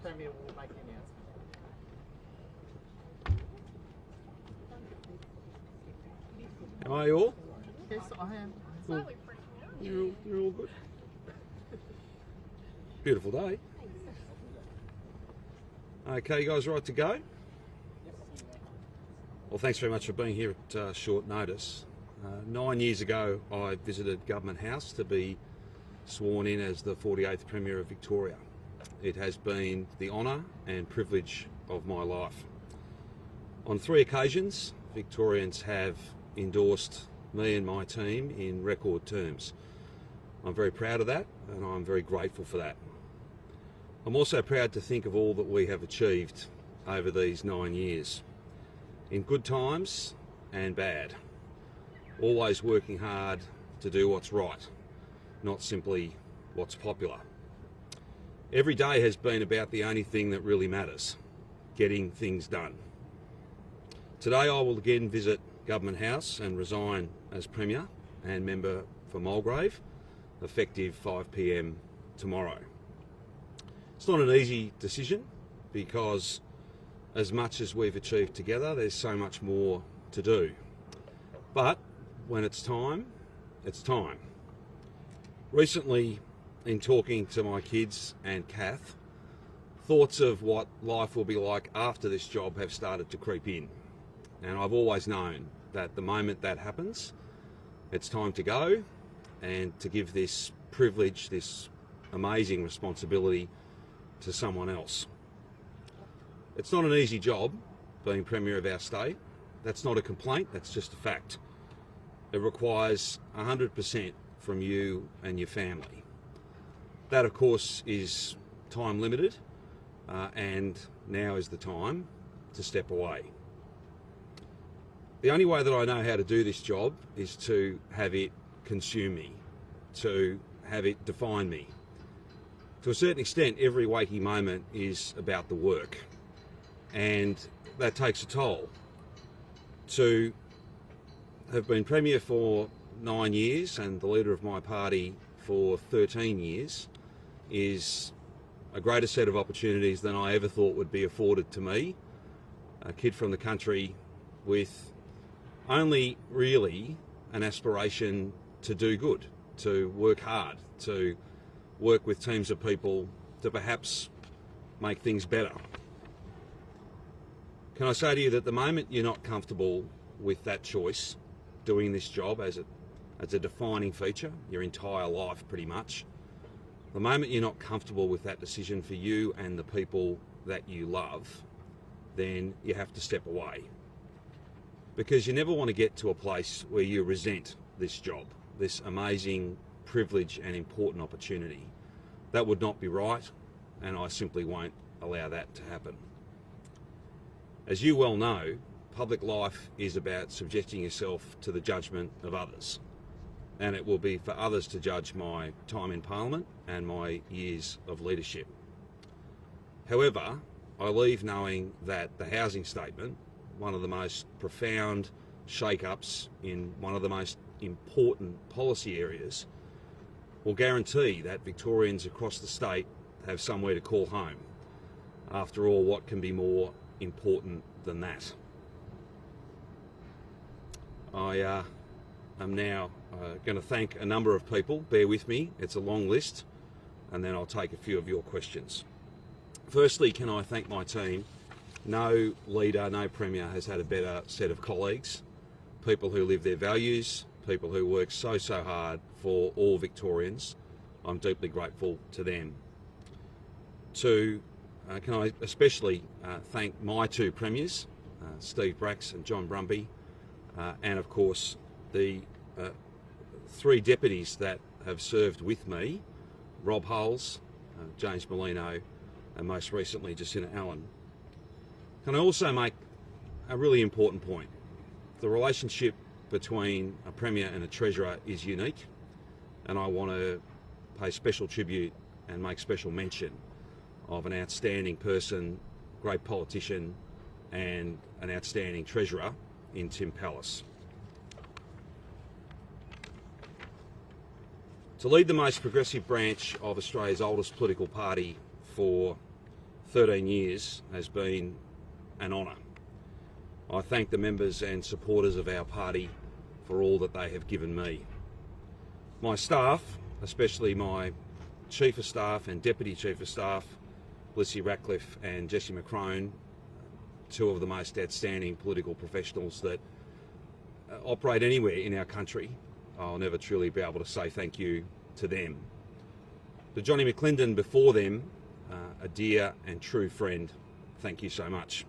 Premier will make the announcement. How are you all? Yes, I am. You're all good. Beautiful day. Okay, you guys right to go? Well, thanks very much for being here at short notice. 9 years ago, I visited Government House to be sworn in as the 48th Premier of Victoria. It has been the honour and privilege of my life. On 3 occasions, Victorians have endorsed me and my team in record terms. I'm very proud of that, and I'm very grateful for that. I'm also proud to think of all that we have achieved over these 9 years, in good times and bad, always working hard to do what's right, not simply what's popular. Every day has been about the only thing that really matters, getting things done. Today I will again visit Government House and resign as Premier and member for Mulgrave, effective 5 p.m. tomorrow. It's not an easy decision because as much as we've achieved together, there's so much more to do. But when it's time, it's time. Recently, in talking to my kids and Kath, thoughts of what life will be like after this job have started to creep in. And I've always known that the moment that happens, it's time to go and to give this privilege, this amazing responsibility to someone else. It's not an easy job being Premier of our state. That's not a complaint, that's just a fact. It requires 100% from you and your family. That, of course, is time limited, and now is the time to step away. The only way that I know how to do this job is to have it consume me, to have it define me. To a certain extent, every waking moment is about the work, and that takes a toll. To have been Premier for 9 years and the leader of my party for 13 years is a greater set of opportunities than I ever thought would be afforded to me, a kid from the country with only really an aspiration to do good, to work hard, to work with teams of people to perhaps make things better. Can I say to you that the moment you're not comfortable with that choice, doing this job as a defining feature, your entire life pretty much, the moment you're not comfortable with that decision for you and the people that you love, then you have to step away. Because you never want to get to a place where you resent this job, this amazing privilege and important opportunity. That would not be right, and I simply won't allow that to happen. As you well know, public life is about subjecting yourself to the judgment of others, and it will be for others to judge my time in Parliament and my years of leadership. However, I leave knowing that the housing statement, one of the most profound shake-ups in one of the most important policy areas, will guarantee that Victorians across the state have somewhere to call home. After all, what can be more important than that? I am now going to thank a number of people. Bear with me, it's a long list, and then I'll take a few of your questions. Firstly, can I thank my team? No leader, no Premier has had a better set of colleagues, people who live their values, people who work so hard for all Victorians. I'm deeply grateful to them. Can I especially thank my 2 Premiers, Steve Bracks and John Brumby, and of course the 3 deputies that have served with me, Rob Hulls, James Molino, and most recently Jacinta Allen. Can I also make a really important point? The relationship between a Premier and a Treasurer is unique, and I want to pay special tribute and make special mention of an outstanding person, great politician, and an outstanding Treasurer in Tim Pallas. To lead the most progressive branch of Australia's oldest political party for 13 years has been an honour. I thank the members and supporters of our party for all that they have given me. My staff, especially my Chief of Staff and Deputy Chief of Staff, Blissy Ratcliffe and Jessie McCrone, two of the most outstanding political professionals that operate anywhere in our country. I'll never truly be able to say thank you to them. To Johnny McClendon before them, a dear and true friend, thank you so much.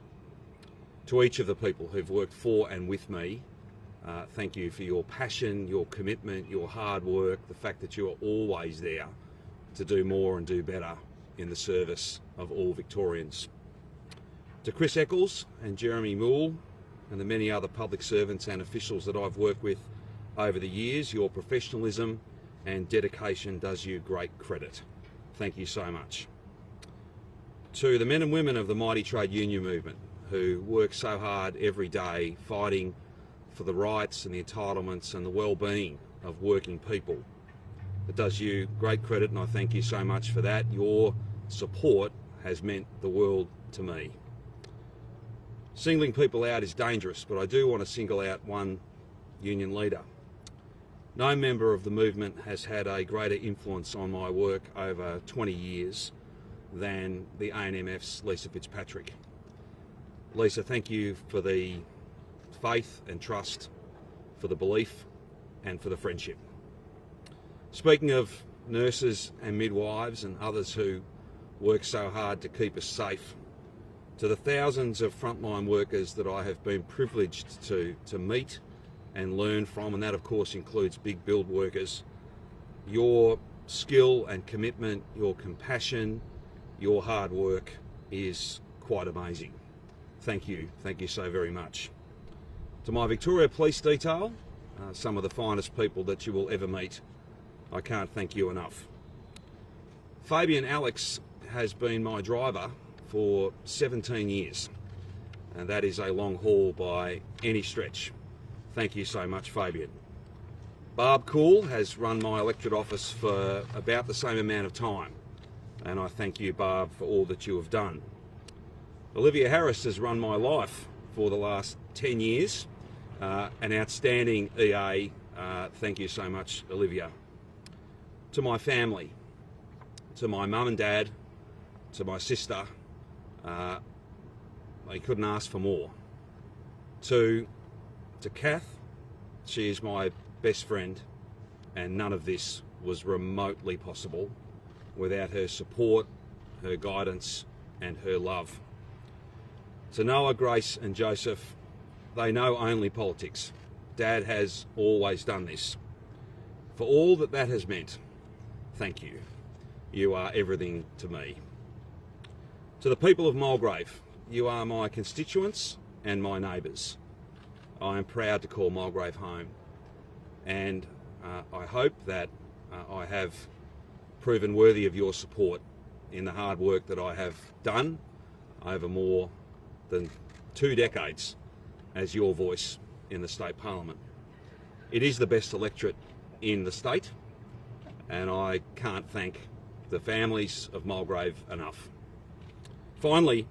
To each of the people who've worked for and with me, thank you for your passion, your commitment, your hard work, the fact that you are always there to do more and do better in the service of all Victorians. To Chris Eccles and Jeremy Moule and the many other public servants and officials that I've worked with over the years, your professionalism and dedication does you great credit. Thank you so much. To the men and women of the mighty trade union movement who work so hard every day fighting for the rights and the entitlements and the well-being of working people, it does you great credit, and I thank you so much for that. Your support has meant the world to me. Singling people out is dangerous, but I do want to single out one union leader. No member of the movement has had a greater influence on my work over 20 years than the ANMF's Lisa Fitzpatrick. Lisa, thank you for the faith and trust, for the belief and for the friendship. Speaking of nurses and midwives and others who work so hard to keep us safe, to the thousands of frontline workers that I have been privileged to meet and learn from, and that of course includes big build workers, your skill and commitment, your compassion, your hard work is quite amazing. Thank you so very much. To my Victoria Police Detail, some of the finest people that you will ever meet, I can't thank you enough. Fabian Alex has been my driver for 17 years, and that is a long haul by any stretch. Thank you so much, Fabian. Barb Cool has run my electorate office for about the same amount of time, and I thank you, Barb, for all that you have done. Olivia Harris has run my life for the last 10 years, an outstanding EA. Thank you so much, Olivia. To my family, to my mum and dad, to my sister, I couldn't ask for more. To Kath, she is my best friend, and none of this was remotely possible without her support, her guidance and her love. To Noah, Grace and Joseph, they know only politics. Dad has always done this. For all that has meant, thank you. You are everything to me. To the people of Mulgrave, you are my constituents and my neighbours. I am proud to call Mulgrave home, and I hope that I have proven worthy of your support in the hard work that I have done over more than 2 decades as your voice in the state parliament. It is the best electorate in the state, and I can't thank the families of Mulgrave enough. Finally,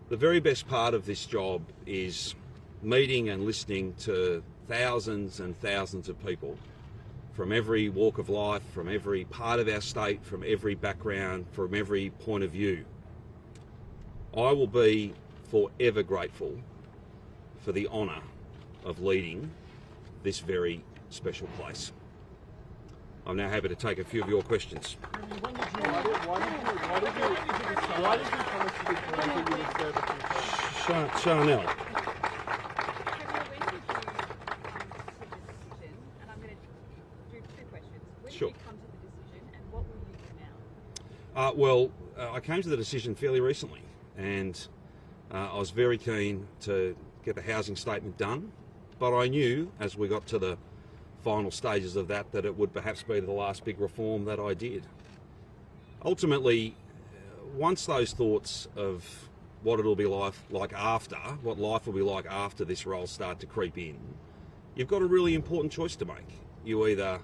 the very best part of this job is meeting and listening to thousands and thousands of people from every walk of life, from every part of our state, from every background, from every point of view. I will be forever grateful for the honour of leading this very special place. I'm now happy to take a few of your questions. When did you write it? Why did you promise to be clear that you would serve a few Chanel. Sure. Well, I came to the decision fairly recently, and I was very keen to get the housing statement done, but I knew as we got to the final stages of that it would perhaps be the last big reform that I did. Ultimately, once those thoughts of what it'll be like after, what life will be like after this role start to creep in, you've got a really important choice to make. You either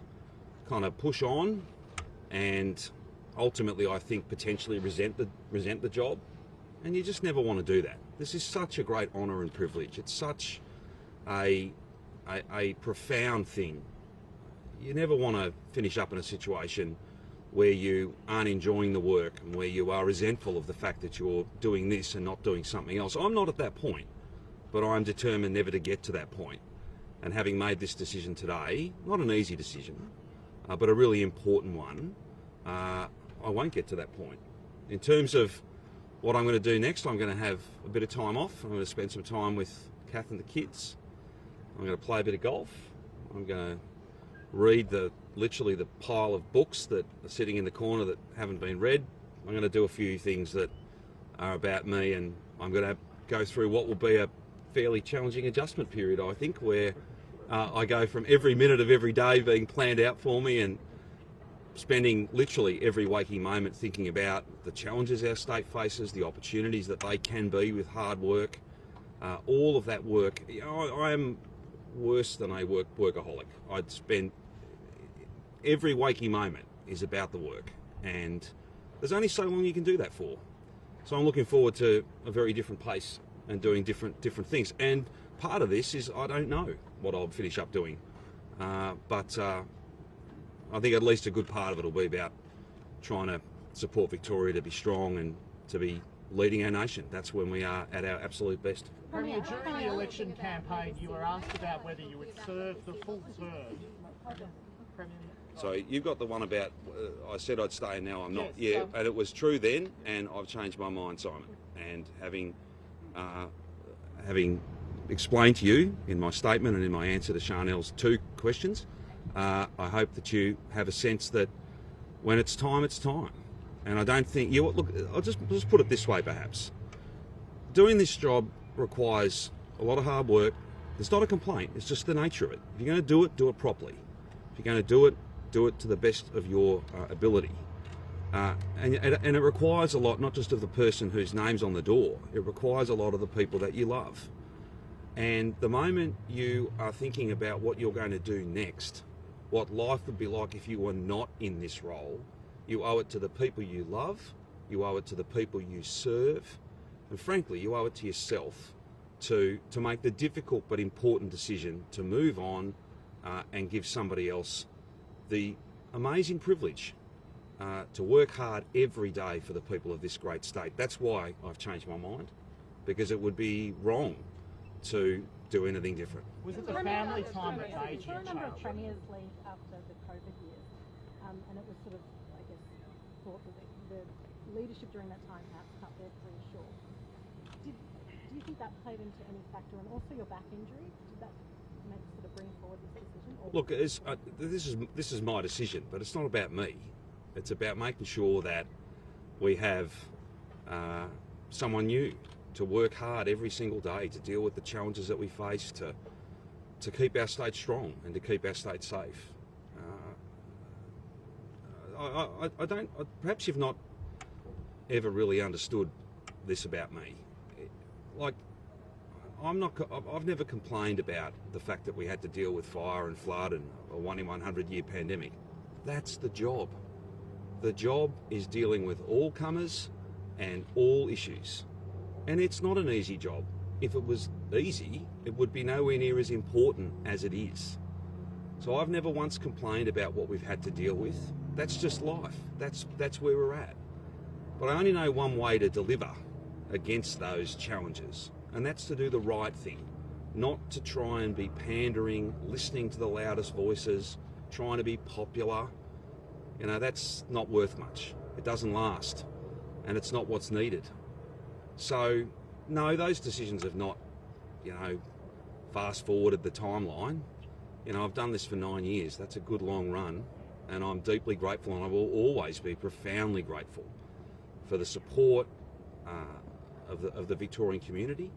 kind of push on and ultimately, I think, potentially resent the job, and you just never want to do that. This is such a great honour and privilege. It's such a profound thing. You never want to finish up in a situation where you aren't enjoying the work and where you are resentful of the fact that you're doing this and not doing something else. I'm not at that point, but I'm determined never to get to that point. And having made this decision today, not an easy decision, but a really important one, I won't get to that point. In terms of what I'm going to do next, I'm going to have a bit of time off. I'm going to spend some time with Kath and the kids. I'm going to play a bit of golf. I'm going to read literally the pile of books that are sitting in the corner that haven't been read. I'm going to do a few things that are about me, and I'm going to go through what will be a fairly challenging adjustment period, I think, where I go from every minute of every day being planned out for me and spending literally every waking moment thinking about the challenges our state faces, the opportunities that they can be with hard work, all of that work. You know, I am worse than a workaholic. I'd spend every waking moment is about the work, and there's only so long you can do that for. So I'm looking forward to a very different pace and doing different things. And part of this is I don't know what I'll finish up doing, but I think at least a good part of it will be about trying to support Victoria to be strong and to be leading our nation. That's when we are at our absolute best. Premier, during the election campaign, you were asked about whether you would serve the full term. Premier. So you've got the one about I said I'd stay and now I'm not. Yes, yeah, and it was true then, and I've changed my mind, Simon. And having explained to you in my statement and in my answer to Charnel's 2 questions, I hope that you have a sense that when it's time, it's time. And I don't think look. I'll just put it this way, perhaps. Doing this job requires a lot of hard work. It's not a complaint. It's just the nature of it. If you're going to do it properly. If you're going to do it to the best of your ability. And it requires a lot, not just of the person whose name's on the door. It requires a lot of the people that you love. And the moment you are thinking about what you're going to do next, what life would be like if you were not in this role, you owe it to the people you love, you owe it to the people you serve, and frankly, you owe it to yourself to make the difficult but important decision to move on and give somebody else the amazing privilege to work hard every day for the people of this great state. That's why I've changed my mind, because it would be wrong to do anything different. Was it the family time that made you There were a number of change? premiers leave after the COVID years, and it was sort of, I guess, thought that the leadership during that time perhaps cut their career short. Do you think that played into any factor, and also your back injury? Did that sort of bring forward this decision? Or Look, this is my decision, but it's not about me. It's about making sure that we have someone new to work hard every single day to deal with the challenges that we face, to keep our state strong and to keep our state safe. I don't. Perhaps you've not ever really understood this about me. Like, I've never complained about the fact that we had to deal with fire and flood and a 1 in 100 year pandemic. That's the job. The job is dealing with all comers and all issues. And it's not an easy job. If it was easy, it would be nowhere near as important as it is. So I've never once complained about what we've had to deal with. That's just life. That's where we're at. But I only know one way to deliver against those challenges, and that's to do the right thing, not to try and be pandering, listening to the loudest voices, trying to be popular. You know, that's not worth much. It doesn't last, and it's not what's needed. So, no, those decisions have not, fast forwarded the timeline. I've done this for 9 years. That's a good long run, and I'm deeply grateful, and I will always be profoundly grateful for the support of the Victorian community,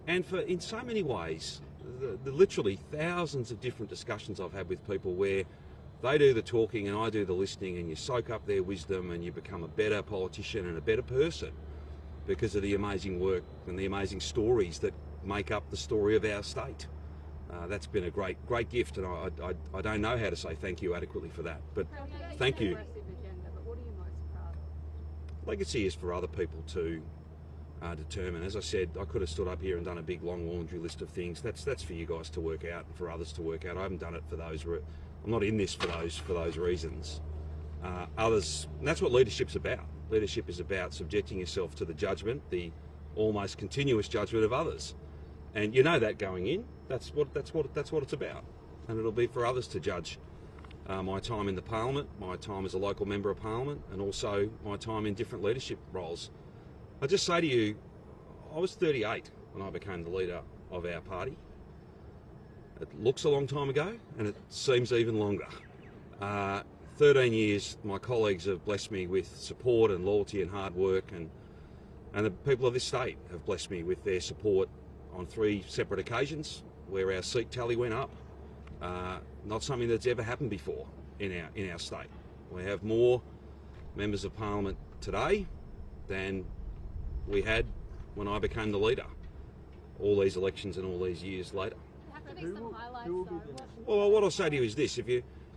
and for, in so many ways, the literally thousands of different discussions I've had with people where they do the talking and I do the listening, and you soak up their wisdom and you become a better politician and a better person because of the amazing work and the amazing stories that make up the story of our state. That's been a great gift, and I don't know how to say thank you adequately for that, but thank you. Agenda, but what are you most proud Legacy is for other people to determine. As I said, I could have stood up here and done a big long laundry list of things. That's for you guys to work out and for others to work out. I haven't done it for those. I'm not in this for those reasons. Others, and that's what leadership's about. Leadership is about subjecting yourself to the judgment, the almost continuous judgment of others, and you know that going in. That's what it's about, and it'll be for others to judge my time in the Parliament, my time as a local member of Parliament, and also my time in different leadership roles. I just say to you, I was 38 when I became the leader of our party. It looks a long time ago, and it seems even longer. 13 years, my colleagues have blessed me with support and loyalty and hard work, and the people of this state have blessed me with their support on 3 separate occasions where our seat tally went up. Not something that's ever happened before in our state. We have more members of Parliament today than we had when I became the leader, all these elections and all these years later. Well, what I'll say to you is this: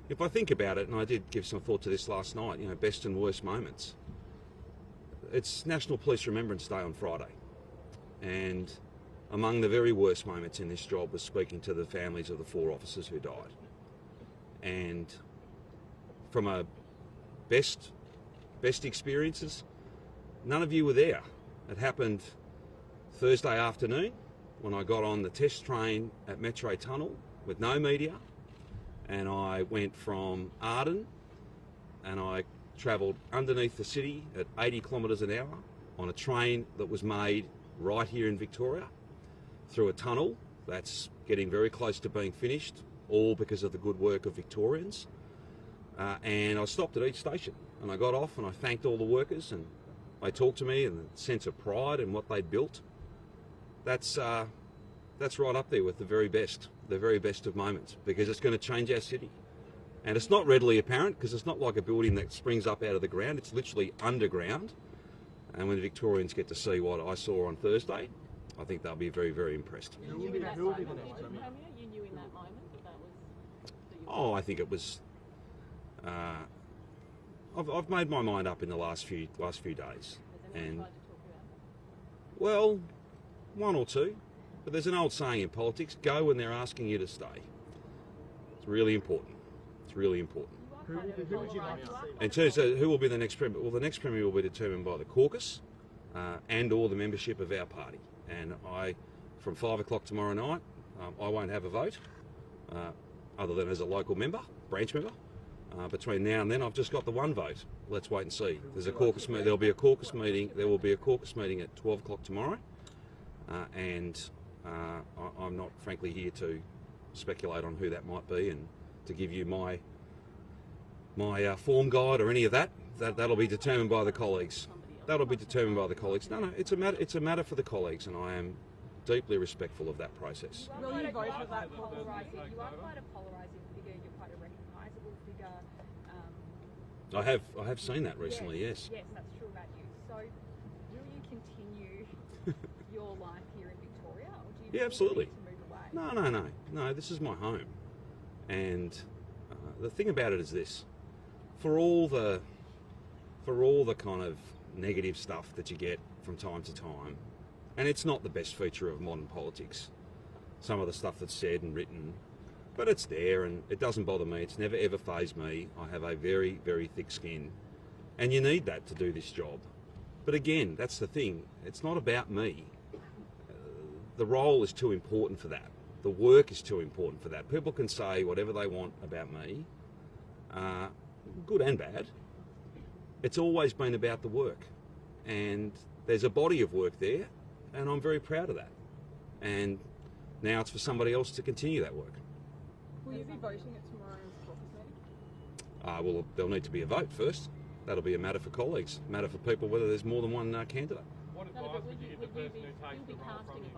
if I think about it, and I did give some thought to this last night, you know, best and worst moments. It's National Police Remembrance Day on Friday, and among the very worst moments in this job was speaking to the families of the 4 officers who died. And from a best experiences, none of you were there. It happened Thursday afternoon when I got on the test train at Metro Tunnel with no media, and I went from Arden and I travelled underneath the city at 80 kilometres an hour on a train that was made right here in Victoria, through a tunnel that's getting very close to being finished, all because of the good work of Victorians. And I stopped at each station and I got off and I thanked all the workers, and they talked to me, and the sense of pride in what they'd built. That's right up there with the very best of moments, because it's going to change our city. And it's not readily apparent, because it's not like a building that springs up out of the ground. It's literally underground. And when the Victorians get to see what I saw on Thursday, I think they'll be very, very impressed. Who will be the next Premier? You knew in that moment that was... Oh, I think it was... I've made my mind up in the last few days. And, well, 1 or 2. But there's an old saying in politics: go when they're asking you to stay. It's really important. It's really important. Who would you like to see? In terms of who will be the next Premier, well, the next Premier will be determined by the caucus and all the membership of our party. And from 5 o'clock tomorrow night, I won't have a vote, other than as a local member, branch member. Between now and then, I've just got the 1 vote. Let's wait and see. There's a caucus. There'll be a caucus meeting. There will be a caucus meeting at 12 o'clock tomorrow, and I'm not, frankly, here to speculate on who that might be and to give you my form guide or any of that. That'll be determined by the colleagues. That'll be determined by the colleagues. No, it's a matter for the colleagues, and I am deeply respectful of that process. Will you vote for that polarising? You are quite a polarising figure. You're quite a recognisable figure. I have seen that recently. Yes. Yes, that's true about you. So, will you continue your life here in Victoria, or do you? Yeah, absolutely. Need to move away? No. This is my home, and the thing about it is this: for all the kind of negative stuff that you get from time to time, and it's not the best feature of modern politics, some of the stuff that's said and written, but it's there and it doesn't bother me. It's never ever fazed me. I have a very, very thick skin, and you need that to do this job. But again, that's the thing, it's not about me. The role is too important for that. The work is too important for that. People can say whatever they want about me, good and bad. It's always been about the work, and there's a body of work there, and I'm very proud of that. And now it's for somebody else to continue that work. Will you be voting at tomorrow's caucus meeting? Well, there'll need to be a vote first. That'll be a matter for colleagues, a matter for people whether there's more than one candidate. What advice would you give the person who takes the role from you?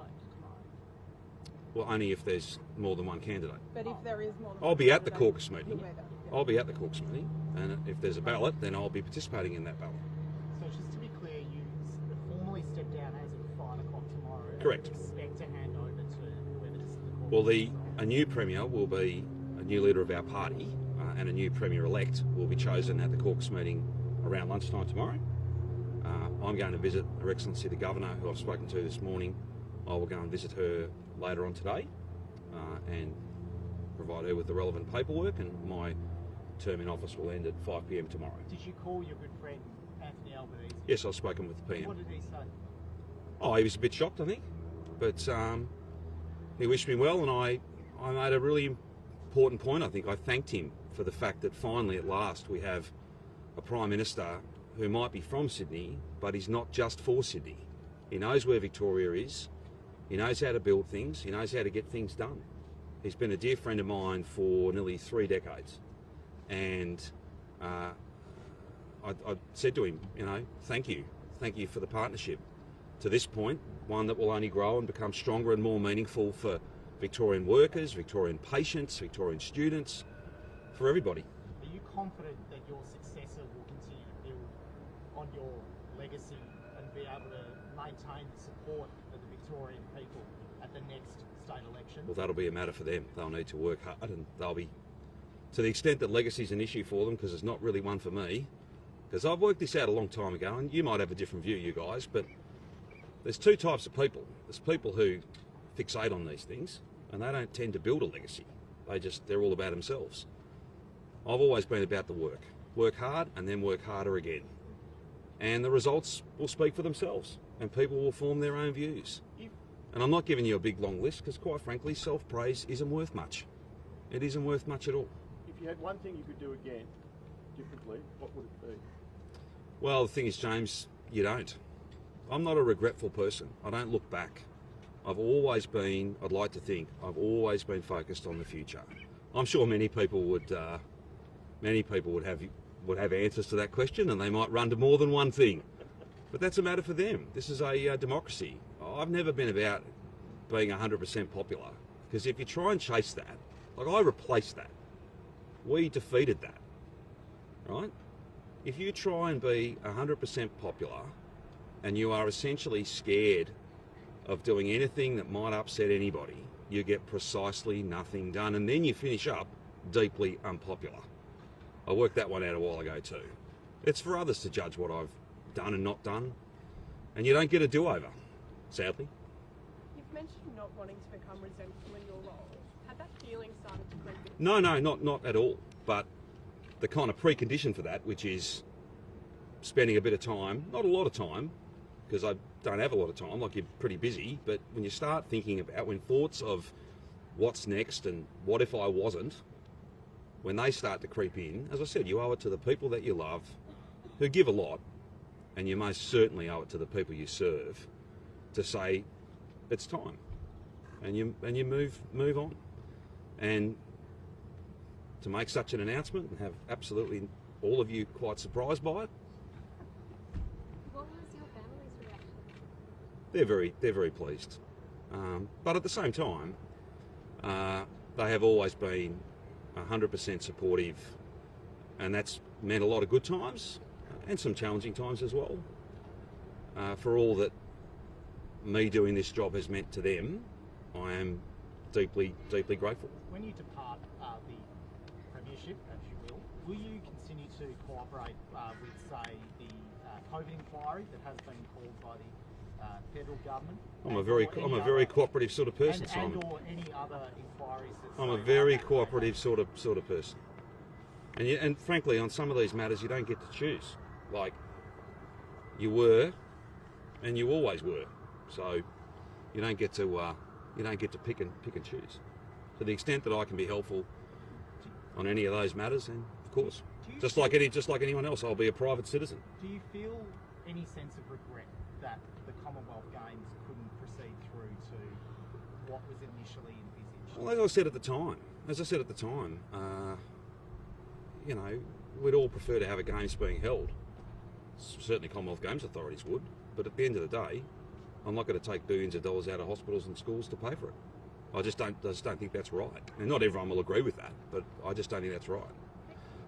Well, only if there's more than one candidate. But if there is more than I'll one be at the candidate, caucus meeting. you'll be there. I'll be at the caucus meeting, and if there's a ballot, then I'll be participating in that ballot. So just to be clear, you formally step down as of 5 o'clock tomorrow. Correct. And expect to hand over to whoever this is the caucus. Well, a new Premier will be a new leader of our party, and a new Premier-elect will be chosen at the caucus meeting around lunchtime tomorrow. I'm going to visit Her Excellency the Governor, who I've spoken to this morning. I will go and visit her later on today and provide her with the relevant paperwork, and my term in office will end at 5 p.m. tomorrow. Did you call your good friend Anthony Albanese? Yes, I've spoken with the PM. What did he say? Oh, he was a bit shocked, I think, but he wished me well, and I made a really important point. I think I thanked him for the fact that finally, at last, we have a Prime Minister who might be from Sydney, but he's not just for Sydney. He knows where Victoria is, he knows how to build things, he knows how to get things done. He's been a dear friend of mine for nearly 3 decades, and I said to him, you know, thank you for the partnership to this point, one that will only grow and become stronger and more meaningful for Victorian workers, Victorian patients, Victorian students, for everybody. Are you confident that your successor will continue to build on your legacy and be able to maintain the support of the Victorian people at the next state election? Well, that'll be a matter for them. They'll need to work hard, and they'll be, to the extent that legacy's an issue for them, because it's not really one for me, because I've worked this out a long time ago, and you might have a different view, you guys, but there's 2 types of people. There's people who fixate on these things, and they don't tend to build a legacy. They're all about themselves. I've always been about the work. Work hard and then work harder again. And the results will speak for themselves, and people will form their own views. And I'm not giving you a big long list, because quite frankly, self-praise isn't worth much. It isn't worth much at all. If you had one thing you could do again, differently, what would it be? Well, the thing is, James, you don't. I'm not a regretful person. I don't look back. I've always been, I'd like to think, I've always been focused on the future. I'm sure many people would have answers to that question, and they might run to more than one thing. But that's a matter for them. This is a democracy. I've never been about being 100% popular, because if you try and chase that, like I replaced that. We defeated that, right? If you try and be 100% popular, and you are essentially scared of doing anything that might upset anybody, you get precisely nothing done, and then you finish up deeply unpopular. I worked that one out a while ago too. It's for others to judge what I've done and not done, and you don't get a do-over, sadly. You've mentioned not wanting to become resentful in your role. Had that feeling started to creep in? No, not at all. But the kind of precondition for that, which is spending a bit of time, not a lot of time, because I don't have a lot of time, like you're pretty busy, but when you start thinking about, when thoughts of what's next and what if I wasn't, when they start to creep in, as I said, you owe it to the people that you love, who give a lot, and you most certainly owe it to the people you serve, to say it's time, and you move on, and to make such an announcement and have absolutely all of you quite surprised by it. What was your family's reaction? They're very pleased, but at the same time, they have always been 100% supportive, and that's meant a lot of good times and some challenging times as well. For all that me doing this job has meant to them, I am deeply grateful. When you depart the Premiership, as you will you continue to cooperate with, say, the COVID inquiry that has been called by the federal government? I'm a very cooperative sort of person, Simon. And or any other inquiries that I'm a very cooperative sort of person, and frankly, on some of these matters, you don't get to choose. Like you were, and you always were. So you don't get to pick and choose. To the extent that I can be helpful on any of those matters, then of course, just like anyone else, I'll be a private citizen. Do you feel any sense of regret that the Commonwealth Games couldn't proceed through to what was initially envisaged? Well, as I said at the time, you know, we'd all prefer to have a Games being held. Certainly Commonwealth Games authorities would, but at the end of the day, I'm not going to take billions of dollars out of hospitals and schools to pay for it. I just don't think that's right. And not everyone will agree with that, but I just don't think that's right.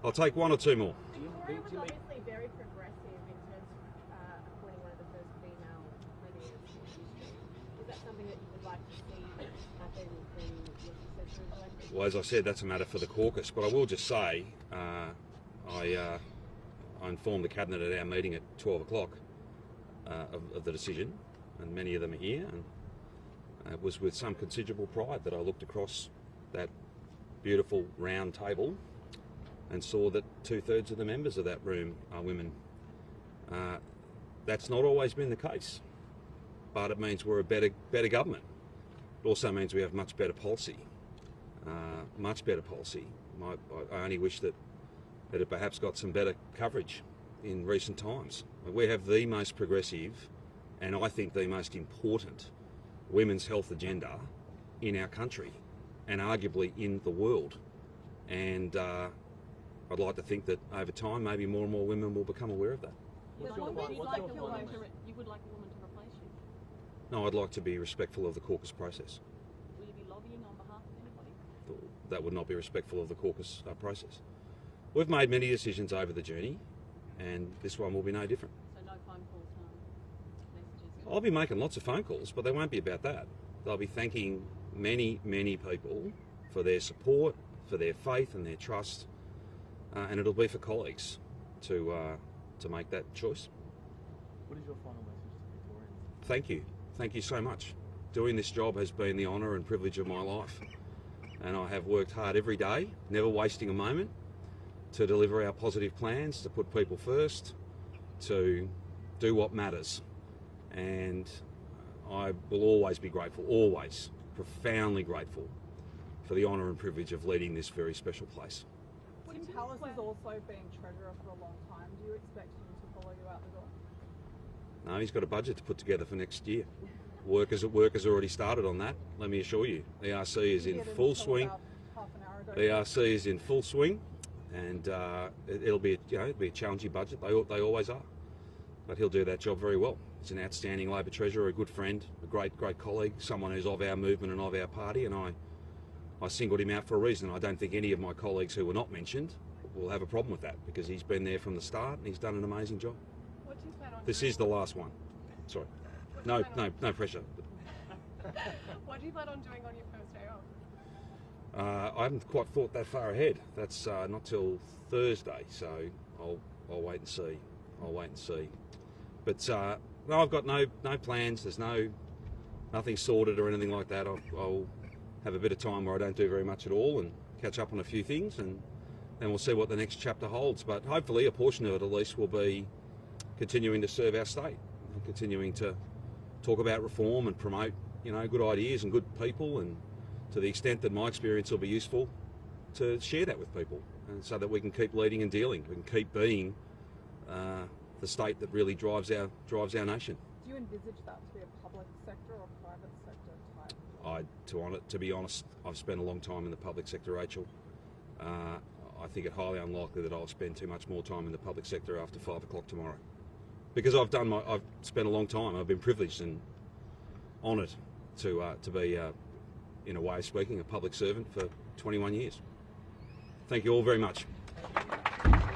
I'll take one or two more. Victoria was obviously very progressive in terms of appointing one of the first female premiers in history. Is that something that you would like to see happen when your successor is elected? Well, as I said, that's a matter for the caucus, but I will just say I informed the Cabinet at our meeting at 12 o'clock of the decision, and many of them are here. And it was with some considerable pride that I looked across that beautiful round table and saw that 2/3 of the members of that room are women. That's not always been the case, but it means we're a better government. It also means we have much better policy. Much better policy. I only wish that it perhaps got some better coverage in recent times. We have the most progressive and I think the most important women's health agenda in our country and arguably in the world. And I'd like to think that over time maybe more and more women will become aware of that. You would like a woman to replace you. No, I'd like to be respectful of the caucus process. Will you be lobbying on behalf of anybody? That would not be respectful of the caucus process. We've made many decisions over the journey, and this one will be no different. So no phone calls, no messages? I'll be making lots of phone calls, but they won't be about that. They'll be thanking many, many people for their support, for their faith and their trust, and it'll be for colleagues to make that choice. What is your final message to Victorians? Thank you. Thank you so much. Doing this job has been the honour and privilege of my life, and I have worked hard every day, never wasting a moment, to deliver our positive plans, to put people first, to do what matters. And I will always be grateful, always, profoundly grateful for the honour and privilege of leading this very special place. Tim Tallis has also been Treasurer for a long time. Do you expect him to follow you out the door? No, he's got a budget to put together for next year. Work has already started on that, let me assure you. The ERC is in full swing. The ERC is in full swing, and it'll be a challenging budget. They always are, but he'll do that job very well. He's an outstanding Labor Treasurer, a good friend, a great colleague, someone who's of our movement and of our party, and I singled him out for a reason. I don't think any of my colleagues who were not mentioned will have a problem with that, because he's been there from the start and he's done an amazing job. What do you plan on This doing? is the last one. Sorry. No pressure. What do you plan on doing on your first day off? I haven't quite thought that far ahead. That's not till Thursday, so I'll wait and see. I'll wait and see. But no, I've got no plans. There's nothing sorted or anything like that. I'll have a bit of time where I don't do very much at all and catch up on a few things, and then we'll see what the next chapter holds. But hopefully a portion of it at least will be continuing to serve our state, and continuing to talk about reform and promote good ideas and good people, and to the extent that my experience will be useful, to share that with people, and so that we can keep leading and dealing. We can keep being the state that really drives our nation. Do you envisage that to be a public sector or private sector type? To be honest, I've spent a long time in the public sector, Rachel. I think it highly unlikely that I'll spend too much more time in the public sector after 5 o'clock tomorrow, because I've spent a long time. I've been privileged and honoured to be, in a way of speaking, a public servant for 21 years. Thank you all very much.